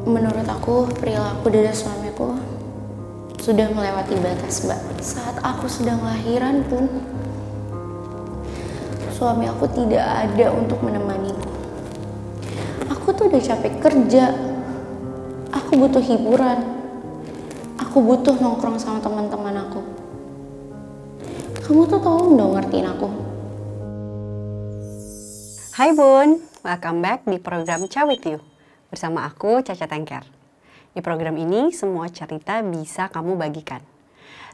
Menurut aku, perilaku dari suamiku sudah melewati batas, Mbak. Saat aku sedang lahiran pun, suami aku tidak ada untuk menemaniku. Aku tuh udah capek kerja. Aku butuh hiburan. Aku butuh nongkrong sama teman-teman aku. Kamu tuh tolong dong ngertiin aku. Hai Bun, welcome back di program Ciao With You. Bersama aku, Caca Tengker. Di program ini, semua cerita bisa kamu bagikan.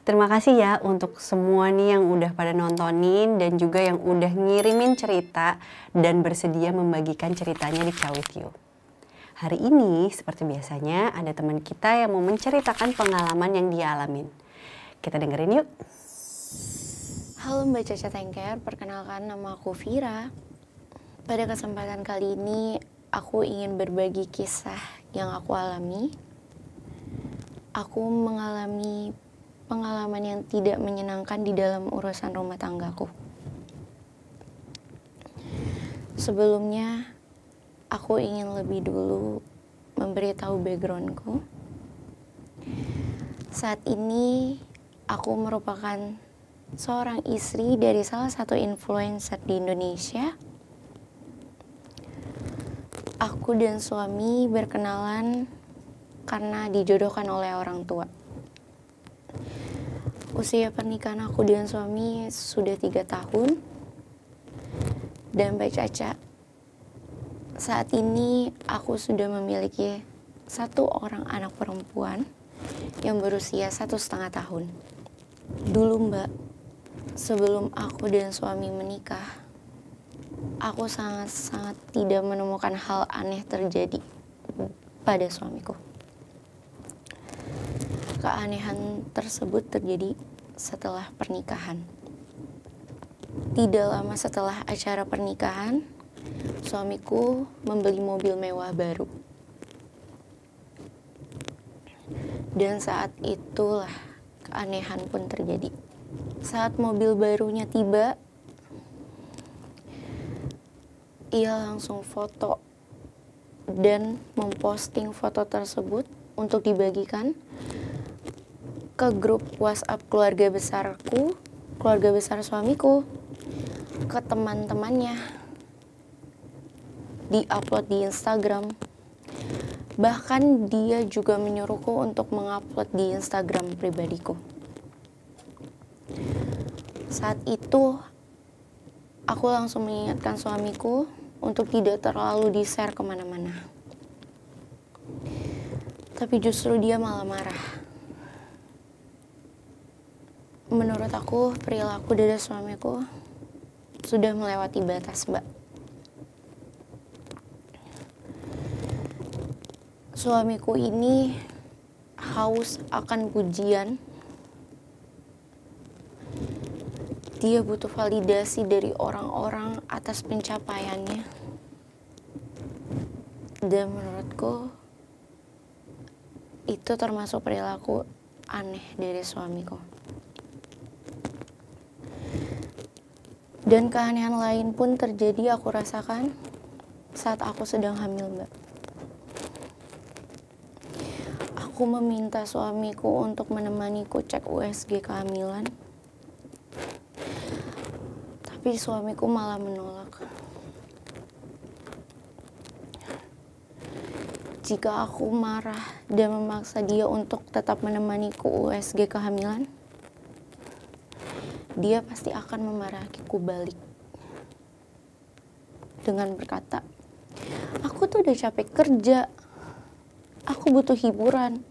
Terima kasih ya untuk semua nih yang udah pada nontonin dan juga yang udah ngirimin cerita dan bersedia membagikan ceritanya di Ciao With You. Hari ini, seperti biasanya, ada teman kita yang mau menceritakan pengalaman yang dia alamin. Kita dengerin yuk. Halo Mbak Caca Tengker, perkenalkan nama aku Vira. Pada kesempatan kali ini, aku ingin berbagi kisah yang aku alami. Aku mengalami pengalaman yang tidak menyenangkan di dalam urusan rumah tanggaku. Sebelumnya, aku ingin lebih dulu memberitahu backgroundku. Saat ini, aku merupakan seorang istri dari salah satu influencer di Indonesia. Aku dan suami berkenalan karena dijodohkan oleh orang tua. Usia pernikahan aku dan suami sudah 3 tahun. Dan Mbak Caca, saat ini aku sudah memiliki 1 orang anak perempuan yang berusia 1,5 tahun. Dulu Mbak, sebelum aku dan suami menikah, aku sangat-sangat tidak menemukan hal aneh terjadi pada suamiku. Keanehan tersebut terjadi setelah pernikahan. Tidak lama setelah acara pernikahan, suamiku membeli mobil mewah baru. Dan saat itulah keanehan pun terjadi. Saat mobil barunya tiba, ia langsung foto dan memposting foto tersebut untuk dibagikan ke grup WhatsApp keluarga besarku, keluarga besar suamiku, ke teman-temannya, di-upload di Instagram. Bahkan dia juga menyuruhku untuk mengupload di Instagram pribadiku. Saat itu, aku langsung mengingatkan suamiku untuk tidak terlalu di-share kemana-mana. Tapi justru dia malah marah. Menurut aku, perilaku dari suamiku sudah melewati batas, Mbak. Suamiku ini haus akan pujian. Dia butuh validasi dari orang-orang atas pencapaiannya. Dan menurutku, itu termasuk perilaku aneh dari suamiku. Dan keanehan lain pun terjadi aku rasakan saat aku sedang hamil, Mbak. Aku meminta suamiku untuk menemaniku cek USG kehamilan. Tapi suamiku malah menolak. Jika aku marah dan memaksa dia untuk tetap menemaniku USG kehamilan, dia pasti akan memarahiku balik dengan berkata, "Aku tuh udah capek kerja. Aku butuh hiburan.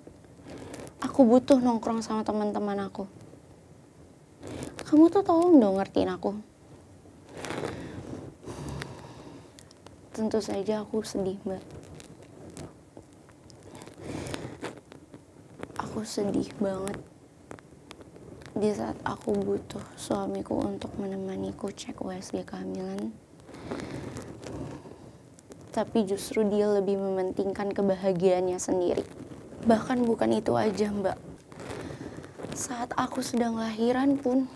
Aku butuh nongkrong sama teman-teman aku. Kamu tuh tolong dong ngertiin aku." Tentu saja aku sedih, Mbak. Aku sedih banget di saat aku butuh suamiku untuk menemaniku cek USG kehamilan. Tapi justru dia lebih mementingkan kebahagiaannya sendiri. Bahkan bukan itu aja, Mbak. Saat aku sedang lahiran pun,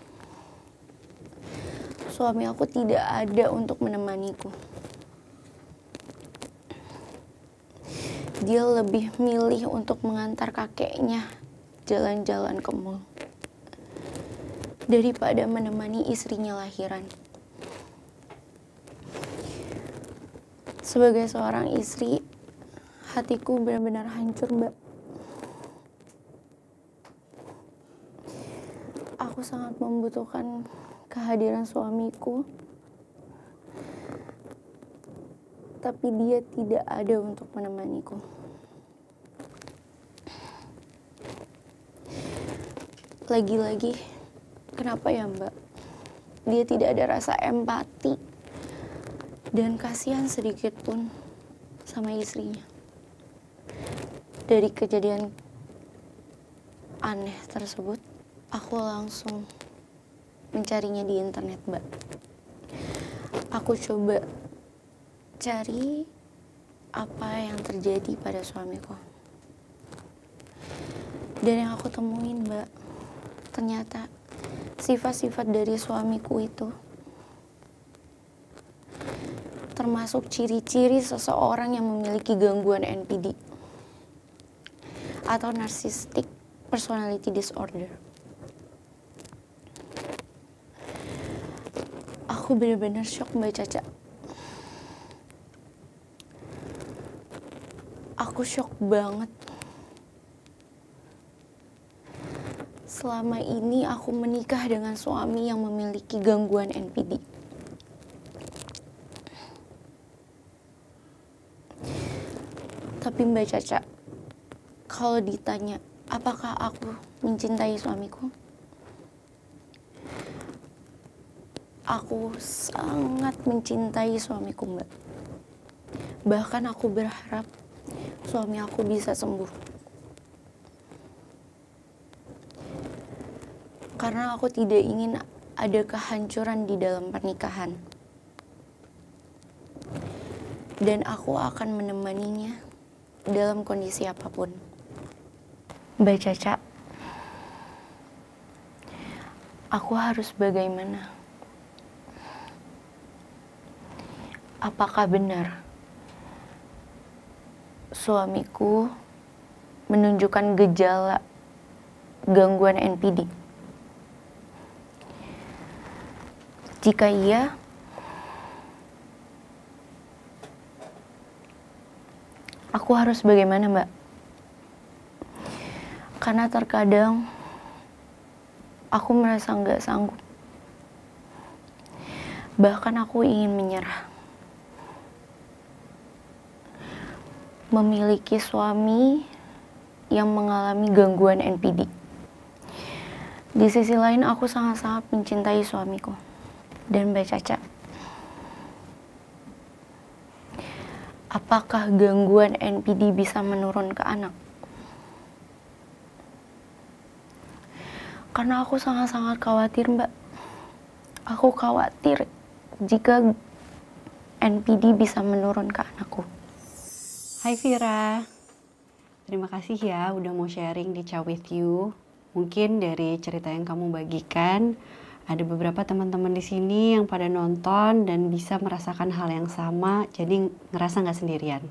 suami aku tidak ada untuk menemaniku. dia lebih milih untuk mengantar kakeknya jalan-jalan ke mall daripada menemani istrinya lahiran. Sebagai seorang istri, hatiku benar-benar hancur, Mbak. Aku sangat membutuhkan kehadiran suamiku, tapi dia tidak ada untuk menemaniku. Lagi-lagi, kenapa ya Mbak? Dia tidak ada rasa empati dan kasihan sedikit pun sama istrinya. Dari kejadian aneh tersebut, aku langsung mencarinya di internet, Mbak. Aku coba cari apa yang terjadi pada suamiku. Dan yang aku temuin, Mbak, ternyata sifat-sifat dari suamiku itu termasuk ciri-ciri seseorang yang memiliki gangguan NPD atau Narcissistic Personality Disorder. Aku benar-benar shock, Mbak Caca. Aku shock banget. Selama ini aku menikah dengan suami yang memiliki gangguan NPD. Tapi Mbak Caca, kalau ditanya apakah aku mencintai suamiku, aku sangat mencintai suamiku, Mbak. Bahkan aku berharap suami aku bisa sembuh. Karena aku tidak ingin ada kehancuran di dalam pernikahan. Dan aku akan menemaninya dalam kondisi apapun. Mbak Caca, aku harus bagaimana? Apakah benar suamiku menunjukkan gejala gangguan NPD? Jika iya, aku harus bagaimana, Mbak? Karena terkadang aku merasa nggak sanggup. Bahkan aku ingin menyerah. Memiliki suami yang mengalami gangguan NPD. Di sisi lain, aku sangat-sangat mencintai suamiku. Dan Mbak Caca, apakah gangguan NPD bisa menurun ke anak? Karena aku sangat-sangat khawatir, Mbak. Aku khawatir jika NPD bisa menurun ke anakku. Hai Vira, terima kasih ya udah mau sharing di Ciao With You. Mungkin dari cerita yang kamu bagikan, ada beberapa teman-teman di sini yang pada nonton dan bisa merasakan hal yang sama, jadi ngerasa nggak sendirian.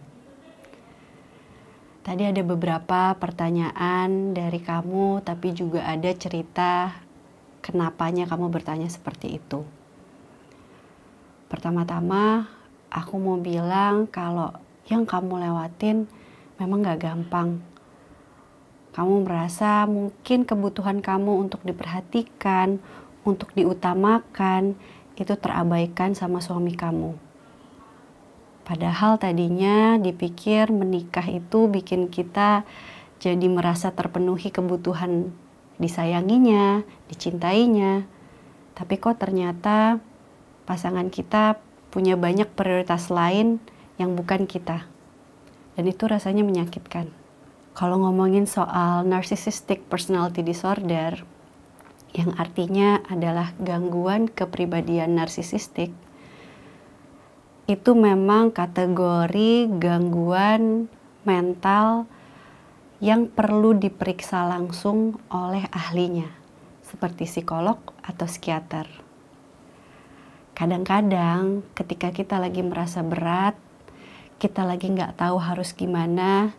Tadi ada beberapa pertanyaan dari kamu, tapi juga ada cerita kenapanya kamu bertanya seperti itu. Pertama-tama, aku mau bilang kalau yang kamu lewatin memang gak gampang. Kamu merasa mungkin kebutuhan kamu untuk diperhatikan, untuk diutamakan, itu terabaikan sama suami kamu. Padahal tadinya dipikir menikah itu bikin kita jadi merasa terpenuhi kebutuhan disayanginya, dicintainya. Tapi kok ternyata pasangan kita punya banyak prioritas lain yang bukan kita. Dan itu rasanya menyakitkan. Kalau ngomongin soal Narcissistic Personality Disorder, yang artinya adalah gangguan kepribadian narsisistik, itu memang kategori gangguan mental yang perlu diperiksa langsung oleh ahlinya, seperti psikolog atau psikiater. Kadang-kadang ketika kita lagi merasa berat, kita lagi nggak tahu harus gimana,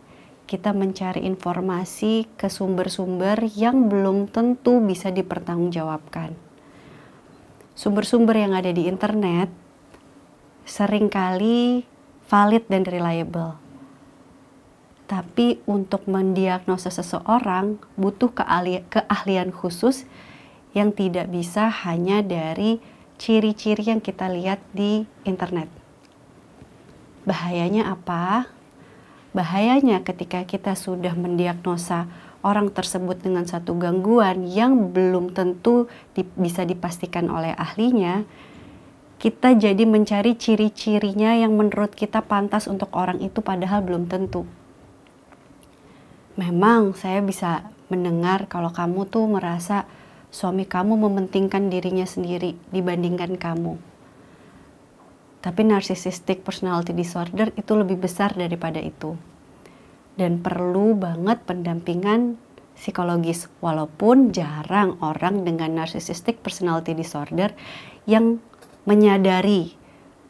kita mencari informasi ke sumber-sumber yang belum tentu bisa dipertanggungjawabkan. Sumber-sumber yang ada di internet seringkali valid dan reliable. Tapi untuk mendiagnosa seseorang butuh keahlian khusus yang tidak bisa hanya dari ciri-ciri yang kita lihat di internet. Bahayanya apa? Bahayanya ketika kita sudah mendiagnosa orang tersebut dengan satu gangguan yang belum tentu bisa dipastikan oleh ahlinya, kita jadi mencari ciri-cirinya yang menurut kita pantas untuk orang itu padahal belum tentu. Memang saya bisa mendengar kalau kamu tuh merasa suami kamu mementingkan dirinya sendiri dibandingkan kamu. Tapi narcissistic personality disorder itu lebih besar daripada itu. Dan perlu banget pendampingan psikologis. Walaupun jarang orang dengan narcissistic personality disorder yang menyadari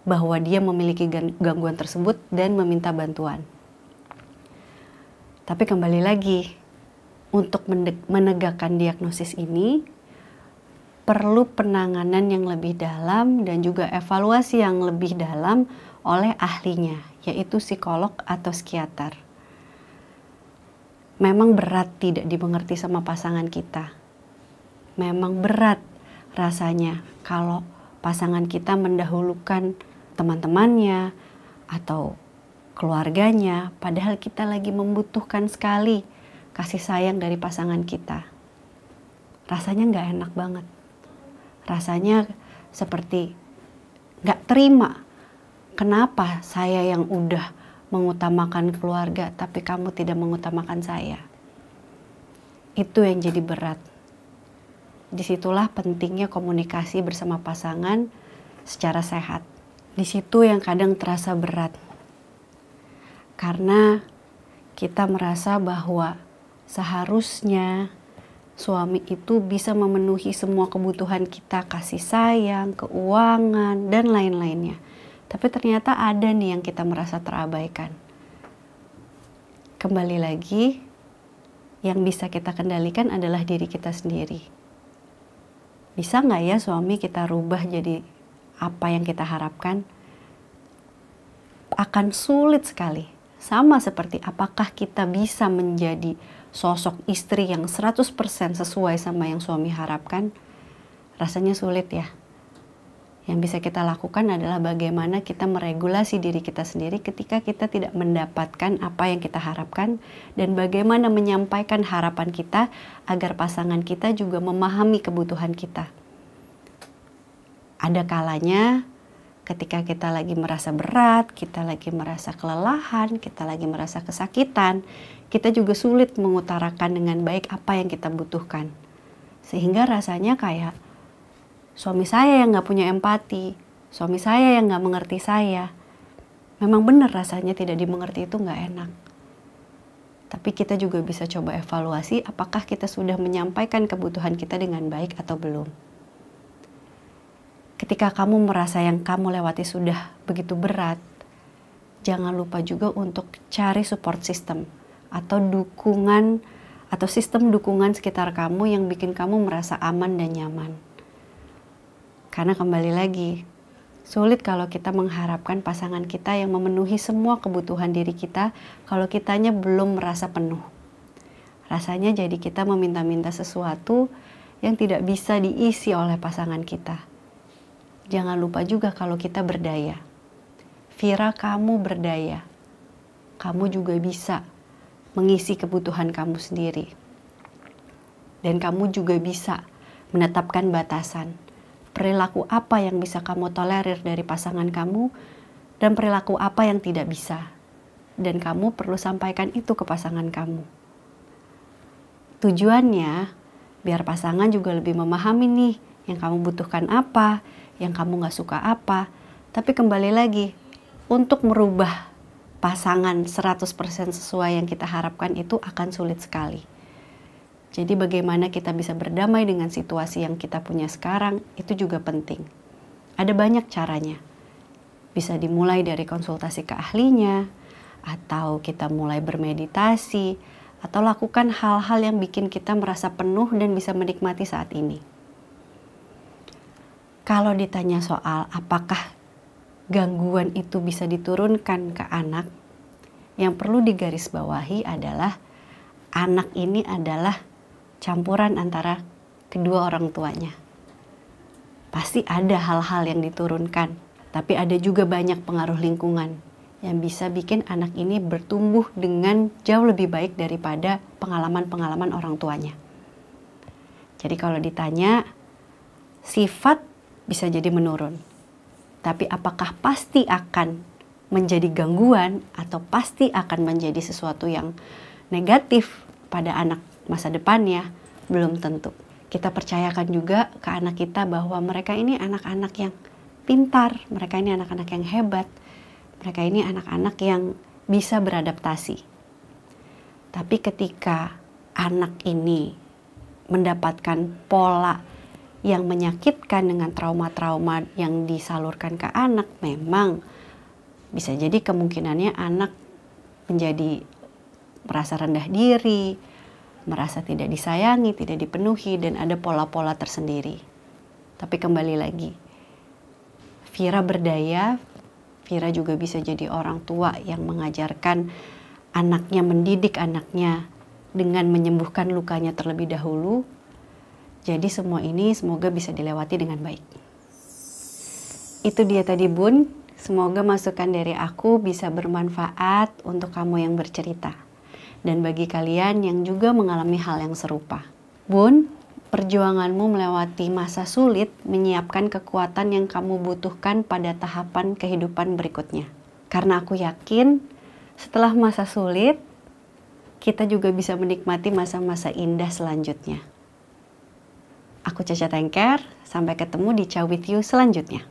bahwa dia memiliki gangguan tersebut dan meminta bantuan. Tapi kembali lagi, untuk menegakkan diagnosis ini perlu penanganan yang lebih dalam dan juga evaluasi yang lebih dalam oleh ahlinya, yaitu psikolog atau psikiater. Memang berat tidak dimengerti sama pasangan kita. Memang berat rasanya kalau pasangan kita mendahulukan teman-temannya atau keluarganya, padahal kita lagi membutuhkan sekali kasih sayang dari pasangan kita. Rasanya nggak enak banget. Rasanya seperti nggak terima. Kenapa saya yang udah mengutamakan keluarga, tapi kamu tidak mengutamakan saya? Itu yang jadi berat. Disitulah pentingnya komunikasi bersama pasangan secara sehat. Di situ yang kadang terasa berat. Karena kita merasa bahwa seharusnya suami itu bisa memenuhi semua kebutuhan kita, kasih sayang, keuangan, dan lain-lainnya. Tapi ternyata ada nih yang kita merasa terabaikan. Kembali lagi, yang bisa kita kendalikan adalah diri kita sendiri. Bisa nggak ya suami kita rubah jadi apa yang kita harapkan? Akan sulit sekali. Sama seperti apakah kita bisa menjadi sosok istri yang 100% sesuai sama yang suami harapkan? Rasanya sulit ya. Yang bisa kita lakukan adalah bagaimana kita meregulasi diri kita sendiri ketika kita tidak mendapatkan apa yang kita harapkan, dan bagaimana menyampaikan harapan kita agar pasangan kita juga memahami kebutuhan kita. Ada kalanya ketika kita lagi merasa berat, kita lagi merasa kelelahan, kita lagi merasa kesakitan, kita juga sulit mengutarakan dengan baik apa yang kita butuhkan. Sehingga rasanya kayak suami saya yang gak punya empati, suami saya yang gak mengerti saya. Memang benar rasanya tidak dimengerti itu gak enak. Tapi kita juga bisa coba evaluasi apakah kita sudah menyampaikan kebutuhan kita dengan baik atau belum. Ketika kamu merasa yang kamu lewati sudah begitu berat, jangan lupa juga untuk cari support system atau dukungan atau sistem dukungan sekitar kamu yang bikin kamu merasa aman dan nyaman. Karena kembali lagi, sulit kalau kita mengharapkan pasangan kita yang memenuhi semua kebutuhan diri kita kalau kitanya belum merasa penuh. Rasanya jadi kita meminta-minta sesuatu yang tidak bisa diisi oleh pasangan kita. Jangan lupa juga kalau kita berdaya. Vira, kamu berdaya. Kamu juga bisa mengisi kebutuhan kamu sendiri. Dan kamu juga bisa menetapkan batasan. Perilaku apa yang bisa kamu tolerir dari pasangan kamu, dan perilaku apa yang tidak bisa. Dan kamu perlu sampaikan itu ke pasangan kamu. Tujuannya, biar pasangan juga lebih memahami nih, yang kamu butuhkan apa, yang kamu gak suka apa. Tapi kembali lagi, untuk merubah pasangan 100% sesuai yang kita harapkan itu akan sulit sekali. Jadi bagaimana kita bisa berdamai dengan situasi yang kita punya sekarang, itu juga penting. Ada banyak caranya. Bisa dimulai dari konsultasi ke ahlinya, atau kita mulai bermeditasi, atau lakukan hal-hal yang bikin kita merasa penuh dan bisa menikmati saat ini. Kalau ditanya soal apakah gangguan itu bisa diturunkan ke anak, yang perlu digarisbawahi adalah anak ini adalah campuran antara kedua orang tuanya. Pasti ada hal-hal yang diturunkan, tapi ada juga banyak pengaruh lingkungan yang bisa bikin anak ini bertumbuh dengan jauh lebih baik daripada pengalaman-pengalaman orang tuanya. Jadi kalau ditanya, sifat bisa jadi menurun. Tapi apakah pasti akan menjadi gangguan atau pasti akan menjadi sesuatu yang negatif pada anak masa depannya? Belum tentu. Kita percayakan juga ke anak kita bahwa mereka ini anak-anak yang pintar, mereka ini anak-anak yang hebat, mereka ini anak-anak yang bisa beradaptasi. Tapi ketika anak ini mendapatkan pola yang menyakitkan dengan trauma-trauma yang disalurkan ke anak, memang bisa jadi kemungkinannya anak menjadi merasa rendah diri, merasa tidak disayangi, tidak dipenuhi, dan ada pola-pola tersendiri. Tapi kembali lagi, Vira berdaya, Vira juga bisa jadi orang tua yang mengajarkan anaknya, mendidik anaknya dengan menyembuhkan lukanya terlebih dahulu. Jadi semua ini semoga bisa dilewati dengan baik. Itu dia tadi Bun, semoga masukan dari aku bisa bermanfaat untuk kamu yang bercerita. Dan bagi kalian yang juga mengalami hal yang serupa. Bun, perjuanganmu melewati masa sulit menyiapkan kekuatan yang kamu butuhkan pada tahapan kehidupan berikutnya. Karena aku yakin setelah masa sulit, kita juga bisa menikmati masa-masa indah selanjutnya. Aku Caca Tengker, sampai ketemu di Ciao With You selanjutnya.